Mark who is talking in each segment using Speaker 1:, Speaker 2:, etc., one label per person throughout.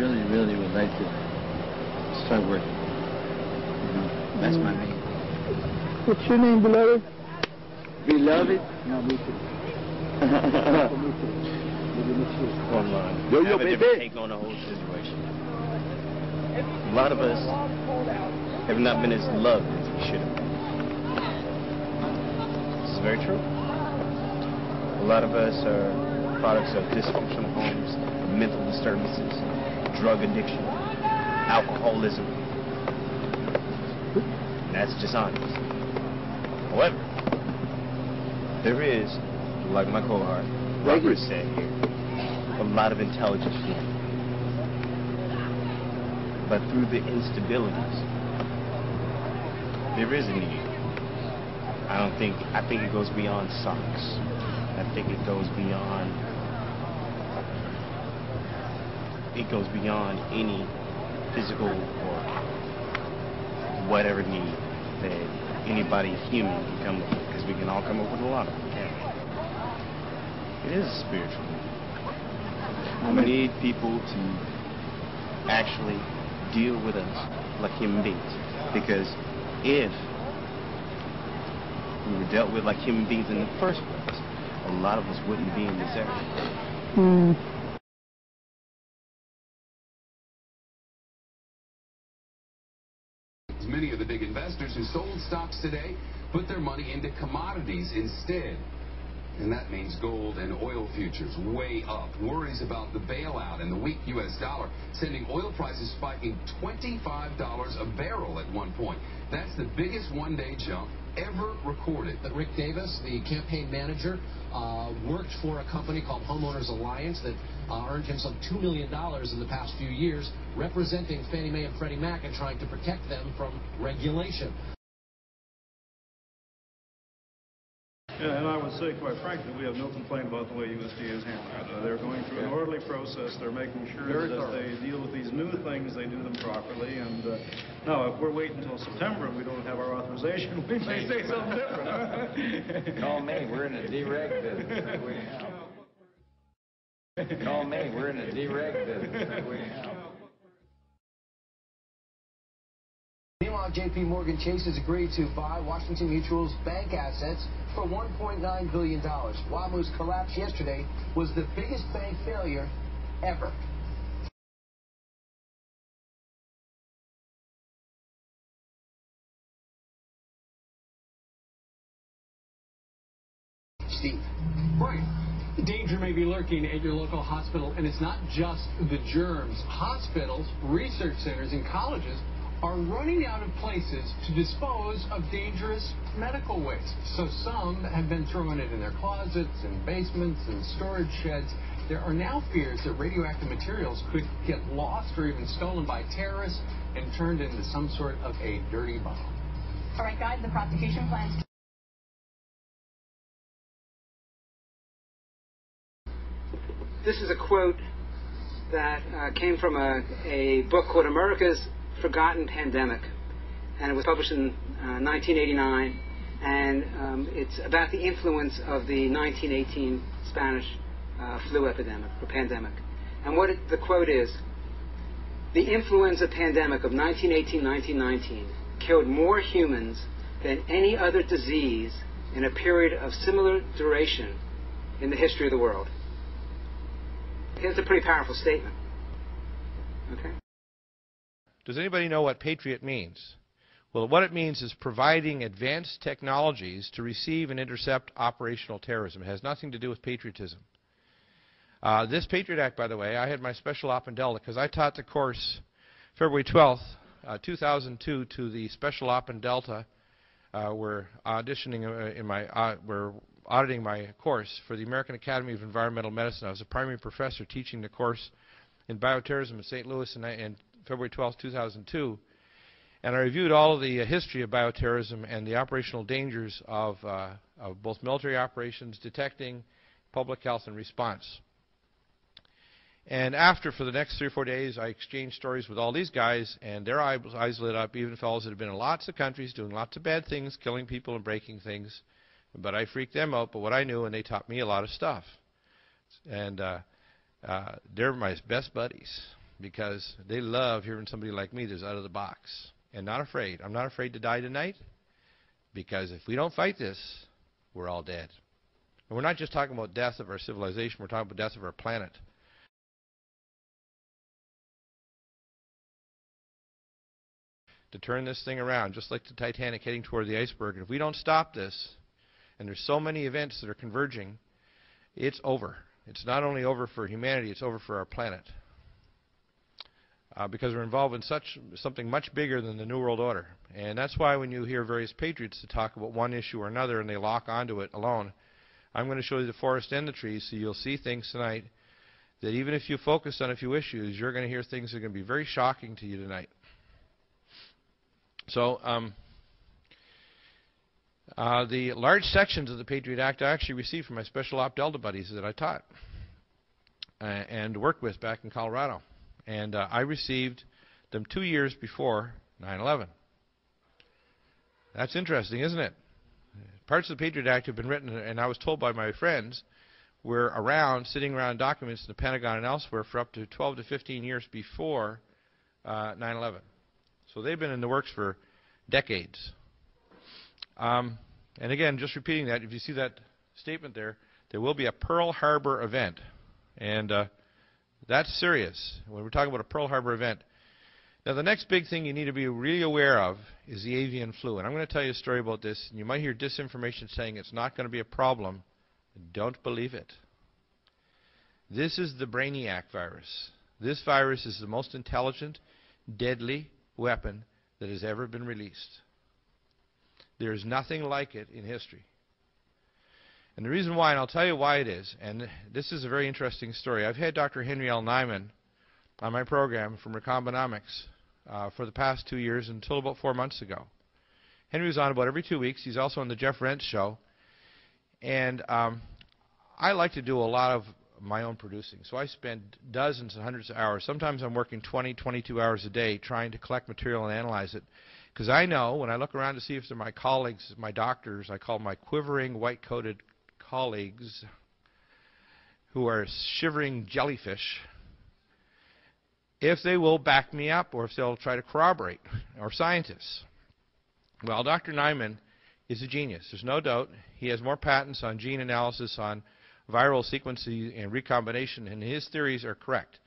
Speaker 1: really, really would like to start working. That's my name.
Speaker 2: What's your name, beloved?
Speaker 1: Beloved?
Speaker 2: No, me too.
Speaker 3: I have a different take on the whole situation. A lot of us have not been as loved as we should have been. This is very true. A lot of us are products of dysfunctional homes, mental disturbances, drug addiction, alcoholism. And that's dishonest. However, there is, like my cohort Robert said here, a lot of intelligence here. But through the instabilities, there is a need. I think it goes beyond socks. I think it goes beyond any physical or whatever need that anybody human can come up with, because we can all come up with a lot of them, can't we? It is a spiritual need. We need people to actually deal with us like human beings, because if we were dealt with like human beings in the first place, a lot of us wouldn't be in this area.
Speaker 4: Many of the big investors who sold stocks today put their money into commodities instead. And that means gold and oil futures way up. Worries about the bailout and the weak U.S. dollar, sending oil prices spiking $25 a barrel at one point. That's the biggest one-day jump ever recorded.
Speaker 5: But Rick Davis, the campaign manager, worked for a company called Homeowners Alliance that earned him some $2 million in the past few years, representing Fannie Mae and Freddie Mac and trying to protect them from regulation.
Speaker 6: Yeah, and I would say, quite frankly, we have no complaint about the way USDA is handled. They're going through an orderly process. They're making sure that as they deal with these new things, they do them properly. And now, if we're waiting until September and we don't have our authorization, we may say something different.
Speaker 7: Call me. We're in the dereg business. Call me. We're in the dereg business.
Speaker 5: Meanwhile, J.P. Morgan Chase has agreed to buy Washington Mutual's bank assets for $1.9 billion. WAMU's collapse yesterday was the biggest bank failure ever. Steve.
Speaker 8: Right. Danger may be lurking at your local hospital, and it's not just the germs. Hospitals, research centers, and colleges are running out of places to dispose of dangerous medical waste. So some have been throwing it in their closets and basements and storage sheds. There are now fears that radioactive materials could get lost or even stolen by terrorists and turned into some sort of a dirty bomb.
Speaker 9: All right, guys, the prosecution plans.
Speaker 10: This is a quote that came from a book called America's Forgotten Pandemic, and it was published in 1989, and it's about the influence of the 1918 Spanish flu epidemic or pandemic. And what the quote is: the influenza pandemic of 1918-1919 killed more humans than any other disease in a period of similar duration in the history of the world. It's a pretty powerful statement. Okay.
Speaker 11: Does anybody know what Patriot means? Well, what it means is providing advanced technologies to receive and intercept operational terrorism. It has nothing to do with patriotism. This Patriot Act, by the way, I had my special op in Delta because I taught the course February 12th, 2002 to the special op in Delta. We're auditioning we're auditing my course for the American Academy of Environmental Medicine. I was a primary professor teaching the course in bioterrorism in St. Louis in February 12, 2002, and I reviewed all of the history of bioterrorism and the operational dangers of both military operations, detecting, public health, and response. And after, for the next 3 or 4 days, I exchanged stories with all these guys, and their eyes lit up, even fellows that have been in lots of countries doing lots of bad things, killing people and breaking things. But I freaked them out, but what I knew, and they taught me a lot of stuff. And they're my best buddies. because they love hearing somebody like me that's out of the box and not afraid. I'm not afraid to die tonight, because if we don't fight this, we're all dead. And we're not just talking about death of our civilization, we're talking about death of our planet. To turn this thing around, just like the Titanic heading toward the iceberg. And if we don't stop this, and there's so many events that are converging, it's over. It's not only over for humanity, it's over for our planet. Because we're involved in something much bigger than the New World Order. And that's why when you hear various patriots to talk about one issue or another and they lock onto it alone, I'm going to show you the forest and the trees, so you'll see things tonight that even if you focus on a few issues, you're going to hear things that are going to be very shocking to you tonight. So the large sections of the Patriot Act I actually received from my Special Op Delta buddies that I taught and worked with back in Colorado. And I received them 2 years before 9/11. That's interesting, isn't it? Parts of the Patriot Act have been written, and I was told by my friends, were around, sitting around documents in the Pentagon and elsewhere for up to 12 to 15 years before 9/11. So they've been in the works for decades. And again, just repeating that, if you see that statement there, there will be a Pearl Harbor event. And that's serious when we're talking about a Pearl Harbor event. Now, the next big thing you need to be really aware of is the avian flu. And I'm going to tell you a story about this. And you might hear disinformation saying it's not going to be a problem. Don't believe it. This is the Brainiac virus. This virus is the most intelligent, deadly weapon that has ever been released. There is nothing like it in history. And the reason why, and I'll tell you why it is, and this is a very interesting story. I've had Dr. Henry L. Nyman on my program from Recombinomics for the past 2 years until about 4 months ago. Henry was on about every 2 weeks. He's also on the Jeff Rense Show. And I like to do a lot of my own producing. So I spend dozens and hundreds of hours. Sometimes I'm working 20, 22 hours a day trying to collect material and analyze it. Because I know when I look around to see if they're my colleagues, my doctors, I call my quivering, white-coated colleagues who are shivering jellyfish, if they will back me up or if they'll try to corroborate, or scientists. Well, Dr. Nyman is a genius. There's no doubt. He has more patents on gene analysis, on viral sequencing and recombination, and his theories are correct.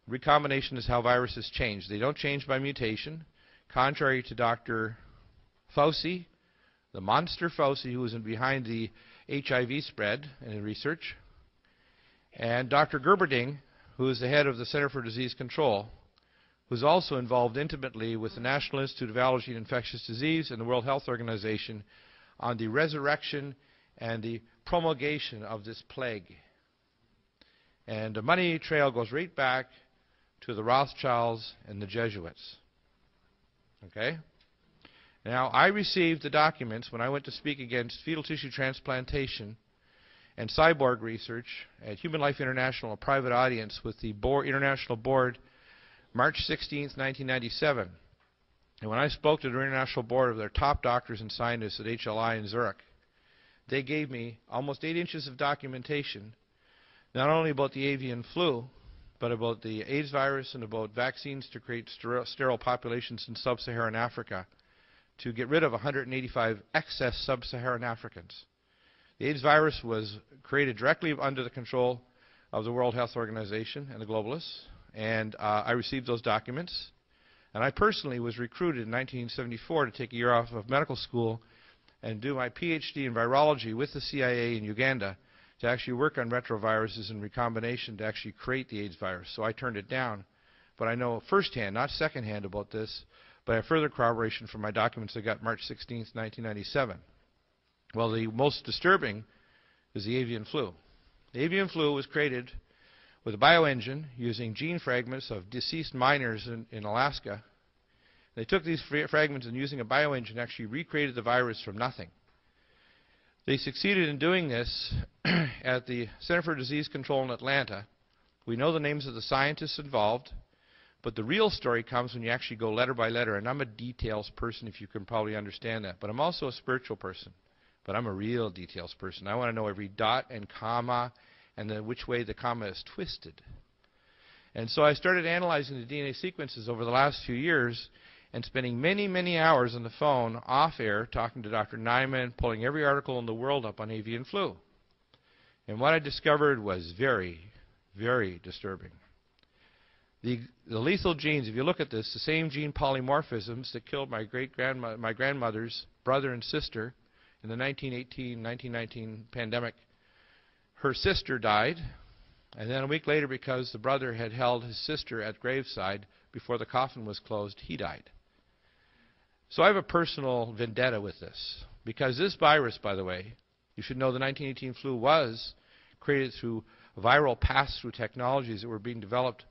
Speaker 11: Recombination is how viruses change. They don't change by mutation, contrary to Dr. Fauci, the monster Fauci, who was behind the HIV spread and research, and Dr. Gerberding, who is the head of the Center for Disease Control, who's also involved intimately with the National Institute of Allergy and Infectious Disease and the World Health Organization on the resurrection and the promulgation of this plague. And the money trail goes right back to the Rothschilds and the Jesuits. Okay? Now, I received the documents when I went to speak against fetal tissue transplantation and cyborg research at Human Life International, a private audience with the International Board, March 16th, 1997. And when I spoke to the International Board of their top doctors and scientists at HLI in Zurich, they gave me almost 8 inches of documentation, not only about the avian flu, but about the AIDS virus and about vaccines to create sterile populations in sub-Saharan Africa to get rid of 185 excess sub-Saharan Africans. The AIDS virus was created directly under the control of the World Health Organization and the globalists, and I received those documents. And I personally was recruited in 1974 to take a year off of medical school and do my PhD in virology with the CIA in Uganda to actually work on retroviruses and recombination to actually create the AIDS virus. So I turned it down. But I know firsthand, not secondhand about this, but I have further corroboration from my documents I got March 16th, 1997. Well, the most disturbing is the avian flu. The avian flu was created with a bioengine using gene fragments of deceased miners in Alaska. They took these fragments and using a bioengine actually recreated the virus from nothing. They succeeded in doing this at the Center for Disease Control in Atlanta. We know the names of the scientists involved, but the real story comes when you actually go letter by letter. And I'm a details person, if you can probably understand that. But I'm also a spiritual person. But I'm a real details person. I want to know every dot and comma and which way the comma is twisted. And so I started analyzing the DNA sequences over the last few years and spending many, many hours on the phone off air talking to Dr. Nyman, pulling every article in the world up on avian flu. And what I discovered was very, very disturbing. The lethal genes, if you look at this, the same gene polymorphisms that killed my grandmother's brother and sister in the 1918-1919 pandemic. Her sister died, and then a week later, because the brother had held his sister at graveside before the coffin was closed, he died. So I have a personal vendetta with this, because this virus, by the way, you should know the 1918 flu was created through viral pass-through technologies that were being developed